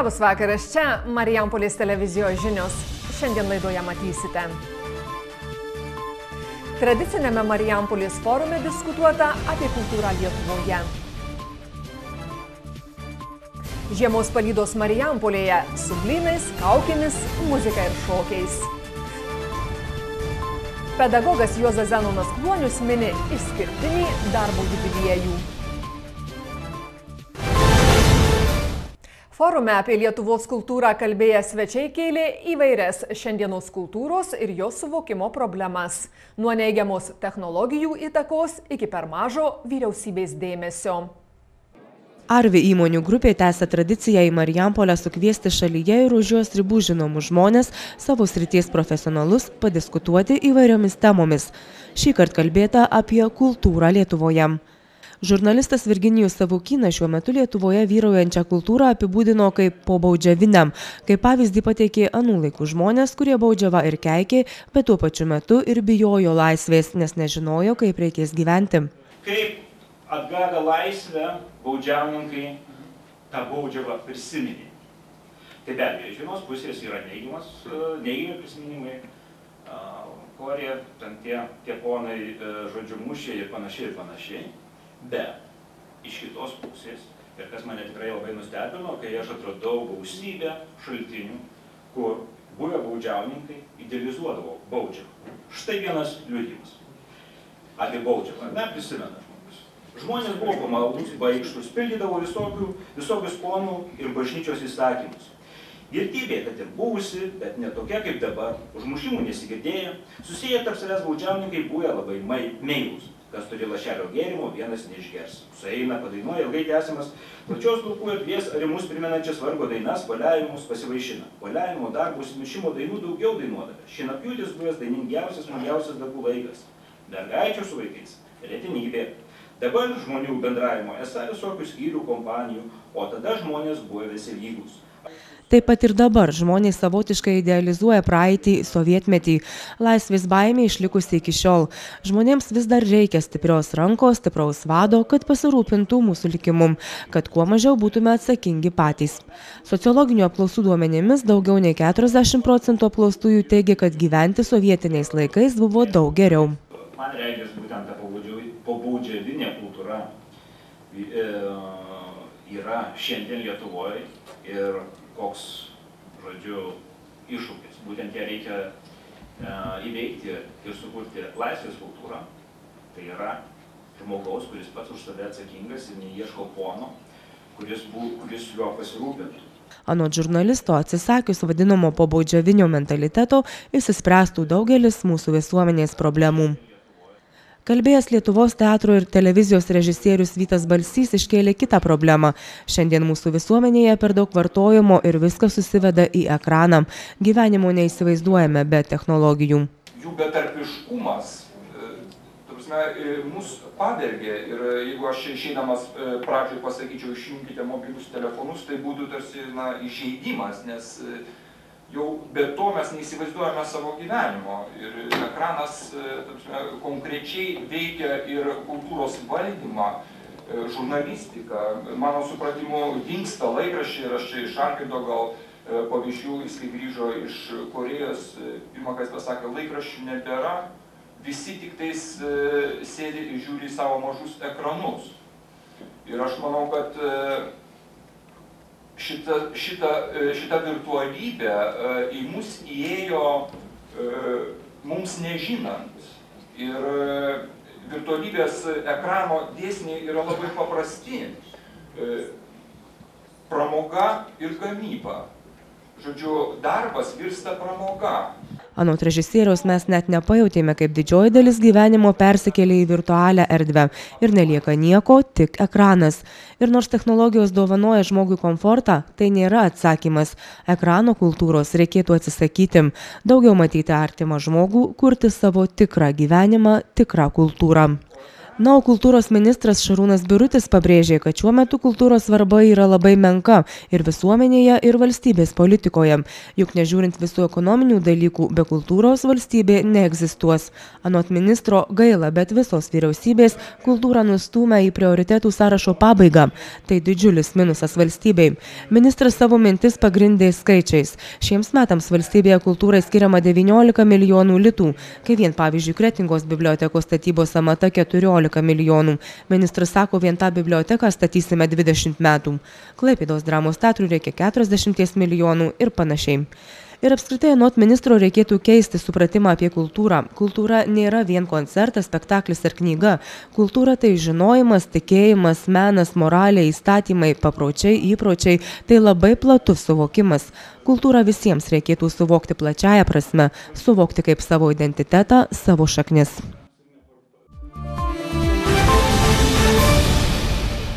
Labas vakaras, čia Marijampolės televizijos žinios. Šiandien laidoje matysite. Tradicinėme Marijampolės forume diskutuota apie kultūrą Lietuvoje. Žiemos palydos Marijampolėje su blynais, kaukėmis, muzika ir šokiais. Pedagogas Juozas Zenonas Kluonius mini išskirtinį darbo jubiliejų. Forume apie Lietuvos kultūrą kalbėję svečiai kėlė įvairias šiandienos kultūros ir jos suvokimo problemas. Nuo neigiamos technologijų įtakos iki per mažo vyriausybės dėmesio. Arvi įmonių grupė tęsia tradiciją į Marijampolę sukviesti šalyje ir už jos ribų žinomus žmonės, savo srities profesionalus, padiskutuoti įvairiomis temomis. Šįkart kalbėta apie kultūrą Lietuvoje. Žurnalistas Virginijus Savukynas šiuo metu Lietuvoje vyraujančią kultūrą apibūdino kaip pobaudžiavinę. Kaip pavyzdį pateikė anų laikų žmonės, kurie baudžiava ir keikė, bet tuo pačiu metu ir bijojo laisvės, nes nežinojo, kaip reikės gyventi. Kaip atgavę laisvę, baudžiauninkai tą baudžiavą prisiminė. Tai be abejo, iš vienos pusės yra neigiami prisiminimai, kurie ten tie ponai žodžiu mušė ir panašiai. Bet iš kitos pusės, ir kas mane tikrai labai nustebino, kai aš atradau gausybę šaltinių, kur buvę baudžiauninkai idealizuodavo baudžiavą. Štai vienas liudijimas apie baudžiavą. Prisimena žmogus. Žmonės buvo pamaldūs, baikštus, pildydavo visokius ponų ir bažnyčios įstatymus. Girtybė, kad ir buvusi, bet ne tokia kaip dabar, užmušimų nesigirdėjo, susiję tarp savęs baudžiauninkai buvę labai meilūs. Kas turi lašelio gėrimo, vienas neišgers. Sueina, padainuoja ilgai tęsiamas plačios laukų erdvės arimus primenančias vargo dainas, valiavimus pasivaišina. Valiavimo darbus, mišimo dainų daugiau dainuodavę. Šienapjūtis buvęs dainingiausias, smagiausias darbų laikas. Mergaičių su vaikais retenybė. Dabar žmonių bendravimo esą visokių skyrių kompanijų, o tada žmonės buvo visi lygus. Taip pat ir dabar žmonės savotiškai idealizuoja praeitį, sovietmetį. Laisvės baimė išlikusi iki šiol. Žmonėms vis dar reikia stiprios rankos, stipraus vado, kad pasirūpintų mūsų likimu, kad kuo mažiau būtume atsakingi patys. Sociologinių apklausų duomenimis daugiau nei 40% apklaustųjų teigia, kad gyventi sovietiniais laikais buvo daug geriau. Man regis būtent ta pobaudžiavinė kultūra yra šiandien Lietuvoje ir koks, žodžiu, iššūkis. Būtent ją reikia įveikti ir sukurti laisvės kultūrą. Tai yra žmogaus, kuris pats už save atsakingas ir neieško pono, kuris juo pasirūpintų. Anot žurnalisto, atsisakius vadinamo pobaudžiavinio mentaliteto, išsispręstų daugelis mūsų visuomenės problemų. Kalbėjęs Lietuvos teatro ir televizijos režisierius Vytas Balsys iškėlė kitą problemą. Šiandien mūsų visuomenėje per daug vartojimo ir viskas susiveda į ekraną. Gyvenimo neįsivaizduojame be technologijų. Jų betarpiškumas, mus pavergė ir jeigu aš išeidamas pradžioj pasakyčiau, išjungkite mobilius telefonus, tai būtų tarsi įžeidimas, nes jau be to mes neįsivaizduojame savo gyvenimo ir ekranas konkrečiai veikia ir kultūros valdymą, žurnalistiką. Mano supratimu, dingsta laikraščiai ir aš čia iš Arkido gal pavyzdžių, jis kai grįžo iš Korėjos, pirmą kartą pasakė, laikraščių nebėra, visi tik tais sėdi ir žiūri į savo mažus ekranus. Ir aš manau, kad šita virtualybė į mus įėjo mums nežinant. Ir virtualybės ekrano dėsniai yra labai paprasti. Pramoga ir gamyba. Žodžiu, darbas virsta pramoga. Anot režisieriaus mes net nepajautėme, kaip didžioji dalis gyvenimo persikėlė į virtualią erdvę ir nelieka nieko, tik ekranas. Ir nors technologijos dovanoja žmogui komfortą, tai nėra atsakymas. Ekrano kultūros reikėtų atsisakyti. Daugiau matyti artimą žmogų, kurti savo tikrą gyvenimą, tikrą kultūrą. Na, o kultūros ministras Šarūnas Birutis pabrėžė, kad šiuo metu kultūros svarba yra labai menka ir visuomenėje, ir valstybės politikoje. Juk nežiūrint visų ekonominių dalykų, be kultūros valstybė neegzistuos. Anot ministro gaila, bet visos vyriausybės kultūrą nustūmė į prioritetų sąrašo pabaigą. Tai didžiulis minusas valstybei. Ministras savo mintis pagrindė skaičiais. Šiems metams valstybėje kultūrai skiriama 19 milijonų litų, kai vien pavyzdžiui Kretingos bibliotekos statybos sąmata 14 milijonų. Ministras sako, vien tą biblioteką statysime 20 metų. Klaipėdos dramos teatrui reikia 40 milijonų ir panašiai. Ir apskritai, anot ministro, reikėtų keisti supratimą apie kultūrą. Kultūra nėra vien koncertas, spektaklis ar knyga. Kultūra tai žinojimas, tikėjimas, menas, moralė, įstatymai, papročiai, įpročiai. Tai labai platus suvokimas. Kultūrą visiems reikėtų suvokti plačiaja prasme, suvokti kaip savo identitetą, savo šaknis.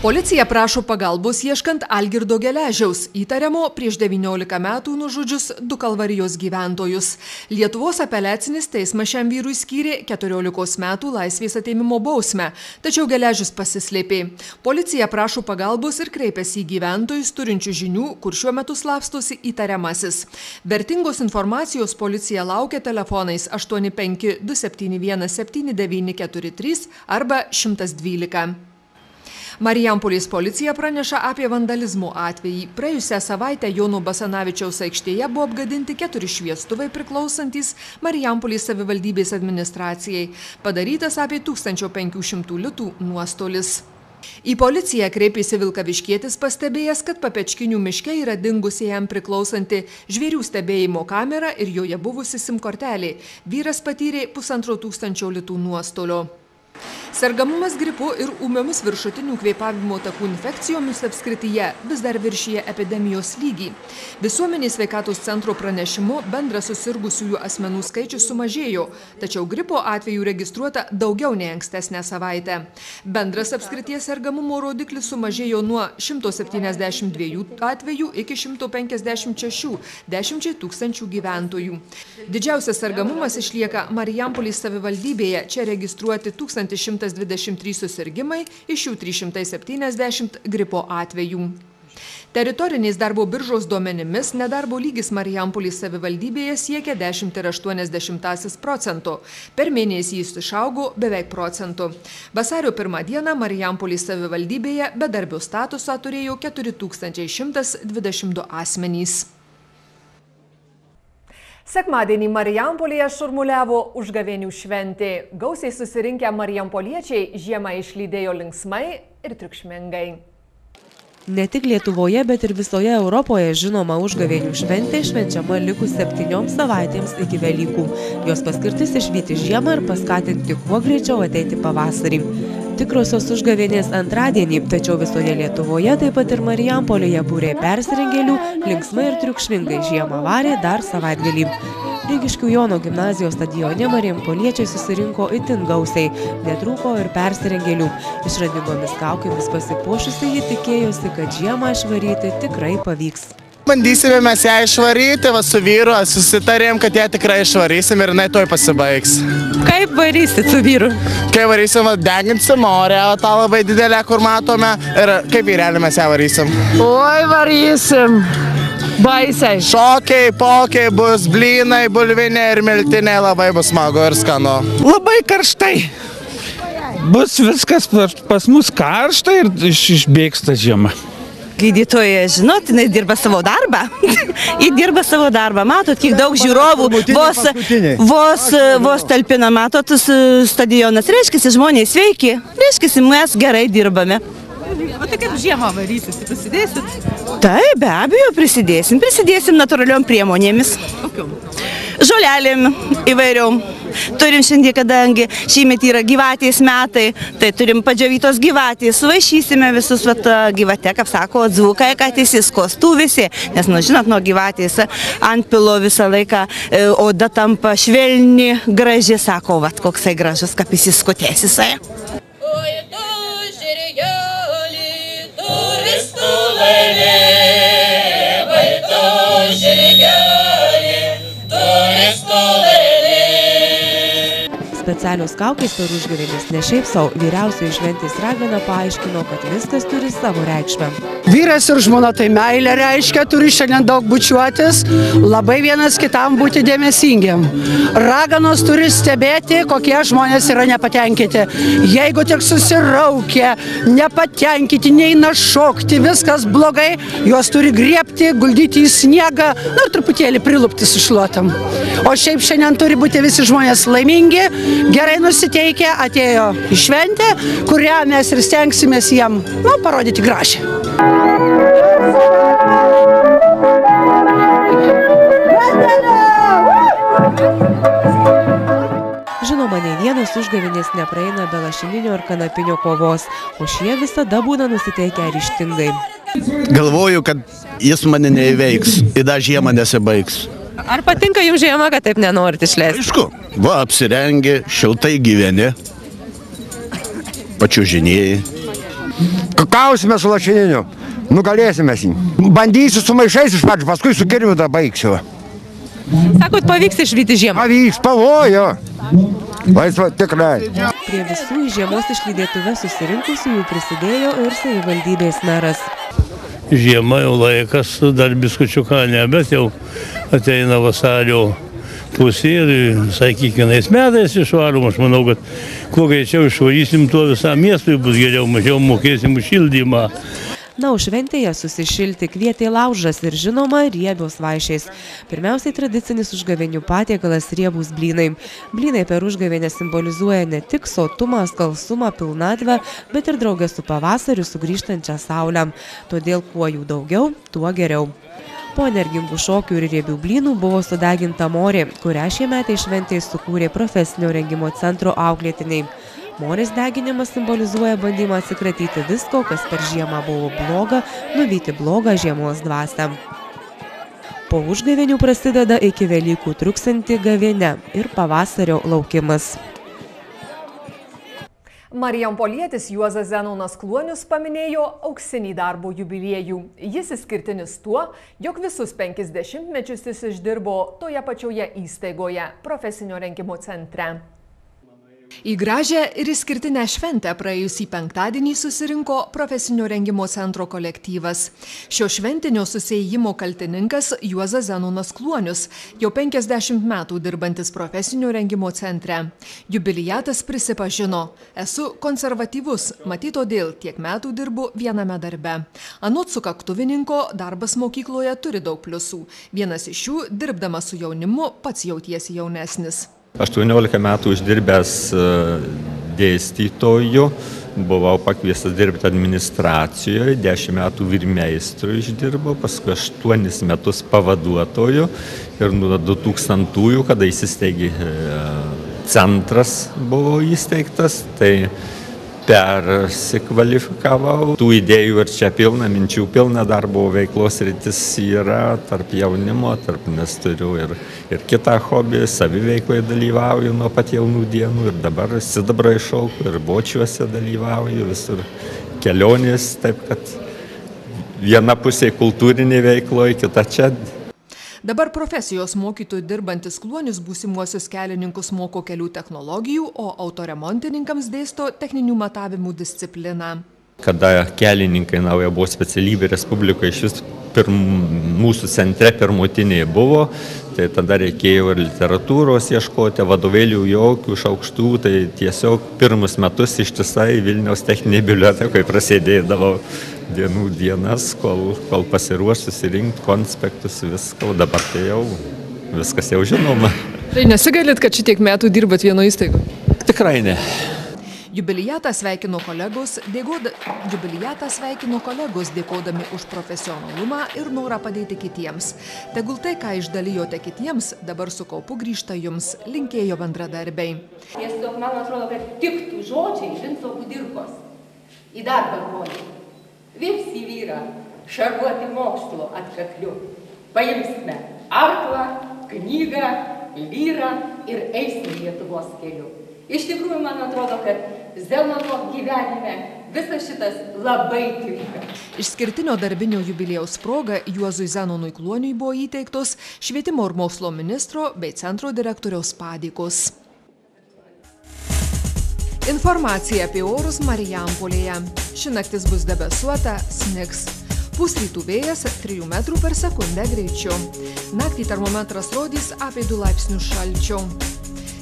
Policija prašo pagalbos ieškant Algirdo Geležiaus, įtariamo prieš 19 metų nužudžius 2 Kalvarijos gyventojus. Lietuvos apeliacinis teismas šiam vyrui skyrė 14 metų laisvės atėmimo bausmę, tačiau Geležius pasislėpė. Policija prašo pagalbos ir kreipiasi į gyventojus turinčių žinių, kur šiuo metu slapstosi įtariamasis. Vertingos informacijos policija laukia telefonais 85 271 7943 arba 112. Marijampolės policija praneša apie vandalizmo atvejį. Praėjusią savaitę Jono Basanavičiaus aikštėje buvo apgadinti 4 šviestuvai priklausantys Marijampolės savivaldybės administracijai. Padarytas apie 1500 litų nuostolis. Į policiją kreipėsi Vilkaviškietis, pastebėjęs, kad Papečkinių miške yra dingusi jam priklausanti žvėrių stebėjimo kamera ir joje buvusi SIM kortelė. Vyras patyrė 1500 litų nuostolio. Sergamumas gripu ir ūmiomis viršutinių kvėpavimo takų infekcijomis apskrityje vis dar viršyje epidemijos lygį. Visuomenės sveikatos centro pranešimu bendras susirgusiųjų asmenų skaičius sumažėjo, tačiau gripo atvejų registruota daugiau nei ankstesnę savaitę. Bendras apskrities sergamumo rodiklis sumažėjo nuo 172 atvejų iki 156 10 000 gyventojų. Didžiausias sergamumas išlieka Marijampolės savivaldybėje, čia registruoti 1123 susirgimai, iš jų 370 gripo atvejų. Teritorinės darbo biržos duomenimis nedarbo lygis Marijampolės savivaldybėje siekia 10,8%. Per mėnesį jis išaugo beveik procentu. Vasario 1 dieną Marijampolės savivaldybėje bedarbio statusą turėjo 4122 asmenys. Sekmadienį Marijampolėje šurmuliavo užgavėnių šventė. Gausiai susirinkę marijampoliečiai žiemą išlydėjo linksmai ir triukšmingai. Ne tik Lietuvoje, bet ir visoje Europoje žinoma užgavėnių šventė švenčiama likus 7 savaitėms iki Velykų. Jos paskirtis išvyti žiemą ir paskatinti kuo greičiau ateiti pavasarį. Tikrosios užgavėnės antradienį, tačiau visoje Lietuvoje, taip pat ir Marijampolėje būrė persirengėlių, linksmai ir triukšmingai žiemą varė dar savaitgalį. Rygiškių Jono gimnazijos stadione marijampoliečiai susirinko itin gausiai, netrūko ir persirengėlių. Išradingomis kaukėmis pasipuošusi ji tikėjosi, kad žiemą išvaryti tikrai pavyks. Bandysime mes ją išvaryti, su vyru susitarėm, kad ją tikrai išvarysim ir jinai tuoj pasibaigs. Kaip varysit su vyru? Kai varysim, deginsim orę, tą labai didelę, kur matome, ir kaip vyrelį mes ją varysim. Oi, varysim. Baisiai. Šokiai, pokiai bus, blynai, bulvinė ir miltinė, labai bus smagu ir skanu. Labai karštai. Bus viskas pas mus karšta ir išbėgs ta žiema. Gydytoja, žinot, jinai dirba savo darbą. Ji dirba savo darbą. Matot, kiek daug žiūrovų vos talpina, matot, stadionas. Reiškiasi, žmonės sveiki. Reiškiasi, mes gerai dirbame. O tai kaip žiemą varysit, prisidėsit? Taip, be abejo, prisidėsim natūraliom priemonėmis. Žolelėm įvairiom. Turim šiandien, kadangi šįmet yra gyvatės metai, tai turim padžiavytos gyvatės, vaišysime visus gyvatę, kaip sako, dzvukai, kad įsiskostų visi, nes, žinot, nuo gyvatės ant pilo visą laiką oda tampa švelni, graži, sako, koksai gražus, kaip įsiskotės jisai. Oi, tu žirgeli, turistų laivė, oi, tu žirgeli, turistų laivė. specialios kaukės per užgavėnes ne šiaip sau, vyriausioji šventės ragana paaiškino, kad viskas turi savo reikšmę. Vyras ir žmona tai meilė reiškia, turi šiandien daug bučiuotis, labai vienas kitam būti dėmesingiam. Raganos turi stebėti, kokie žmonės yra nepatenkinti. Jeigu tik susiraukia, nepatenkinti, neina šokti, viskas blogai, juos turi griebti, guldyti į sniegą, ir truputėlį prilupti su šluotam. O šiaip šiandien turi būti visi žmonės laimingi, gerai nusiteikę, atėjo į šventę, kurią mes ir stengsimės jiem parodyti gražią. Žinoma, nei vienas užgavėnės nepraeina be lašininio ar kanapinio kovos, o šie visada būna nusiteikę ryžtingai. Galvoju, kad jis mane neįveiks, ir dar žiema nesibaigs. Ar patinka jums žiema, kad taip nenorit išleisti? Aišku, apsirengi, šiltai gyveni, pačiužinėjai. Kausime su lašininiu, nugalėsime jį. Bandysiu su maišais iš pradžių, paskui su kirviu tą baigsiu. Sakot, pavyks išvyti žiemą? Pavyks, pavojo. Laisva, tikrai. Prie visų į žiemos išlydėtuve susirinkusiųjų prisidėjo ir savivaldybės meras. Žiema jau laikas, dar biskučiuką ne, bet jau ateina vasario pusė ir visai kiekvienais metais išvarom. Aš manau, kad kuo greičiau išvarysim, tuo visam miestui bus geriau, mažiau mokėsim už šildymą. Na, o šventėje susišilti kvietė laužas ir žinoma riebios vaišės. Pirmiausiai tradicinis užgavėnių patiekalas riebūs blynai. Blynai per užgavėnę simbolizuoja ne tik sotumą, skalsumą, pilnatvę, bet ir draugę su pavasariu sugrįžtančią saulę. Todėl kuo jų daugiau, tuo geriau. Po energingų šokių ir riebių blynų buvo sudeginta morė, kurią šie metai šventėje sukūrė profesinio rengimo centro auklėtiniai. Morės deginimas simbolizuoja bandymą atsikratyti visko, kas per žiemą buvo bloga, nuvyti blogą žiemos dvasią. Po užgavėnių prasideda iki Velykų truksianti gavėnia ir pavasario laukimas. Marijampolietis Juozas Zenonas Kluonius paminėjo auksinį darbo jubiliejų. Jis išskirtinis tuo, jog visus 50 mečius jis išdirbo toje pačioje įstaigoje, profesinio rengimo centre. Į gražią ir išskirtinę šventę praėjusį penktadienį susirinko profesinio rengimo centro kolektyvas. Šio šventinio susiejimo kaltininkas Juozas Zenonas Kluonius, jau 50 metų dirbantis profesinio rengimo centre. Jubiliatas prisipažino, esu konservatyvus, matyt todėl tiek metų dirbu viename darbe. Anot sukaktuvininko, darbas mokykloje turi daug pliusų. Vienas iš jų, dirbdamas su jaunimu, pats jautiesi jaunesnis. 18 metų uždirbęs dėstytoju, buvau pakviestas dirbti administracijoje, 10 metų vyrmeistru išdirbau, paskui 8 metus pavaduotoju ir nuo 2000-ųjų, kada įsisteigė centras buvo įsteigtas, tai persikvalifikavau. Tų idėjų ir čia pilna, minčių pilna, darbo veiklos rytis yra tarp jaunimo, nes turiu ir kitą hobį, saviveikloje dalyvauju nuo pat jaunų dienų ir dabar sidabrą iššaukiu ir bočiuose dalyvauju, visur kelionės, taip kad viena pusė kultūrinė veikloje, kita čia. Dabar profesijos mokytojų dirbantis Kluonius būsimuosius kelininkus moko kelių technologijų, o autoremontininkams dėsto techninių matavimų discipliną. Kada kelininkai nauja buvo specialybė Respublikoje, iš vis mūsų centre pirmutinė buvo, tai tada reikėjo ir literatūros ieškoti, vadovėlių jokių iš aukštų, tai tiesiog pirmus metus ištisai Vilniaus techninėje bibliotekoje prasidėdavo dienų dienas, kol pasiruoš susirinkti konspektus, viską, o dabar tai jau viskas jau žinoma. Tai nesigailit, kad šitiek metų dirbat vieno įstaigo? Tikrai ne. Jubiliatą sveikino kolegos dėkodami už profesionalumą ir norą padėti kitiems. Tegul tai, ką išdalijote kitiems, dabar su kaupu grįžta jums, linkėjo bendradarbiai. Tiesiog man atrodo, kad tiktų žodžiai Vinco Kudirkos į darbą žodžiai. Visi vyrą šarvuoti mokslo atkakliu. Paimsime arklą, knygą, lyrą ir eisim Lietuvos keliu. Iš tikrųjų, man atrodo, kad Zenono gyvenime visas šitas labai tinka. Išskirtinio darbinio jubiliejaus proga Juozui Zenonui Kluoniui buvo įteiktos švietimo ir mokslo ministro bei centro direktoriaus padėkos. Informacija apie orus Marijampolėje. Ši naktis bus debesuota, snigs. Pusrytų vėjas 3 metrų per sekundę greičiu. Naktį termometras rodys apie 2 laipsnius šalčio.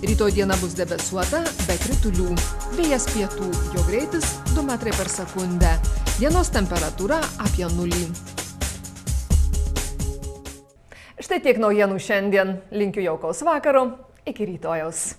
Rytoj diena bus debesuota, be kritulių. Vėjas pietų, jo greitis 2 metrai per sekundę. Dienos temperatūra apie 0. Štai tiek naujienų šiandien. Linkiu jaukaus vakaro. Iki rytojaus.